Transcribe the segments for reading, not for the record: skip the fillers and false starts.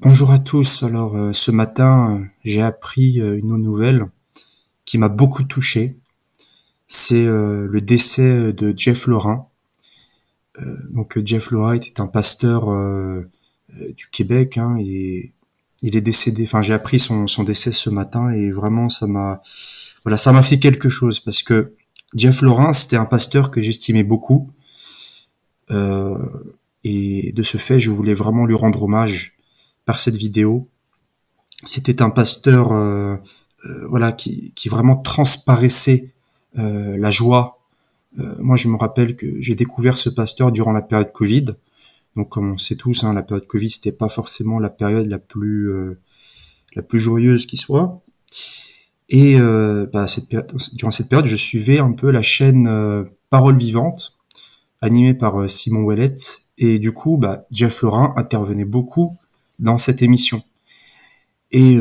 Bonjour à tous. Alors, ce matin, j'ai appris une nouvelle qui m'a beaucoup touché. C'est le décès de Jeff Lorrain. Jeff Lorrain était un pasteur du Québec, hein, et il est décédé. Enfin, j'ai appris son décès ce matin et vraiment, ça m'a fait quelque chose parce que Jeff Lorrain, c'était un pasteur que j'estimais beaucoup, euh, et de ce fait, je voulais vraiment lui rendre hommage par cette vidéo. C'était un pasteur qui vraiment transparaissait la joie. Moi, je me rappelle que j'ai découvert ce pasteur durant la période Covid. Donc, comme on sait tous, hein, la période Covid, c'était pas forcément la période la plus joyeuse qui soit. Et durant cette période, je suivais un peu la chaîne Parole Vivante, animée par Simon Ouellet. Et du coup, Jeff Lorrain intervenait beaucoup dans cette émission. Et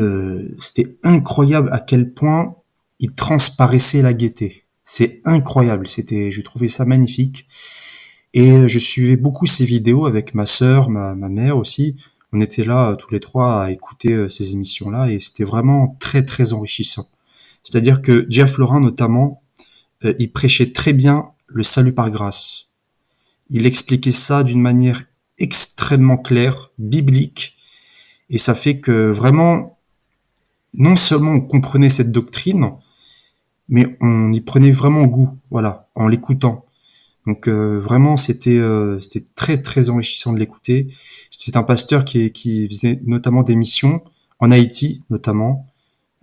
c'était incroyable à quel point il transparaissait la gaieté. C'est incroyable. Je trouvais ça magnifique. Et je suivais beaucoup ces vidéos avec ma sœur, ma mère aussi. On était là tous les trois à écouter ces émissions-là et c'était vraiment très très enrichissant. C'est-à-dire que Jeff Lorrain notamment, il prêchait très bien le salut par grâce. Il expliquait ça d'une manière extrêmement claire, biblique, et ça fait que vraiment, non seulement on comprenait cette doctrine, mais on y prenait vraiment goût, voilà, en l'écoutant. Donc vraiment, c'était très très enrichissant de l'écouter. C'est un pasteur qui faisait notamment des missions en Haïti, notamment.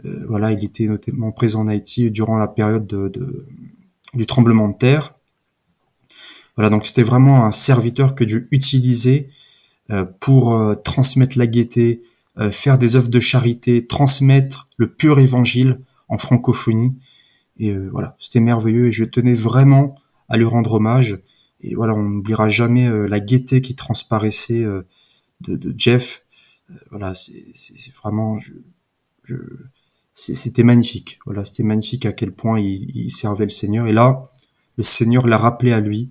Voilà, il était notamment présent en Haïti durant la période du tremblement de terre. Voilà, donc c'était vraiment un serviteur que Dieu utilisait pour transmettre la gaieté, faire des œuvres de charité, transmettre le pur évangile en francophonie. Et voilà, c'était merveilleux et je tenais vraiment à lui rendre hommage. Et voilà, on n'oubliera jamais la gaieté qui transparaissait de Jeff. Voilà, c'est vraiment, je, c'était magnifique. Voilà, c'était magnifique à quel point il servait le Seigneur. Et là, le Seigneur l'a rappelé à lui,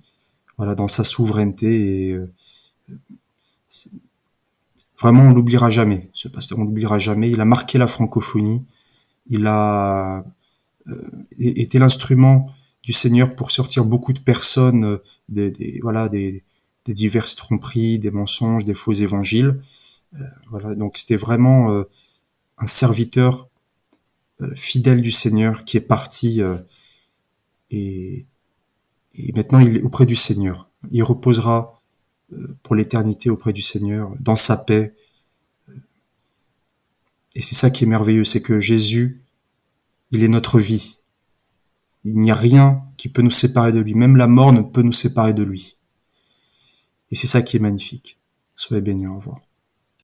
voilà, dans sa souveraineté. Et vraiment, on l'oubliera jamais. Ce pasteur, on l'oubliera jamais. Il a marqué la francophonie. Il a était l'instrument du Seigneur pour sortir beaucoup de personnes des diverses tromperies, des mensonges, des faux évangiles. Voilà, donc c'était vraiment un serviteur fidèle du Seigneur qui est parti et, et maintenant il est auprès du Seigneur. Il reposera pour l'éternité auprès du Seigneur, dans sa paix. Et c'est ça qui est merveilleux, c'est que Jésus, il est notre vie. Il n'y a rien qui peut nous séparer de lui. Même la mort ne peut nous séparer de lui. Et c'est ça qui est magnifique. Soyez bénis, au revoir.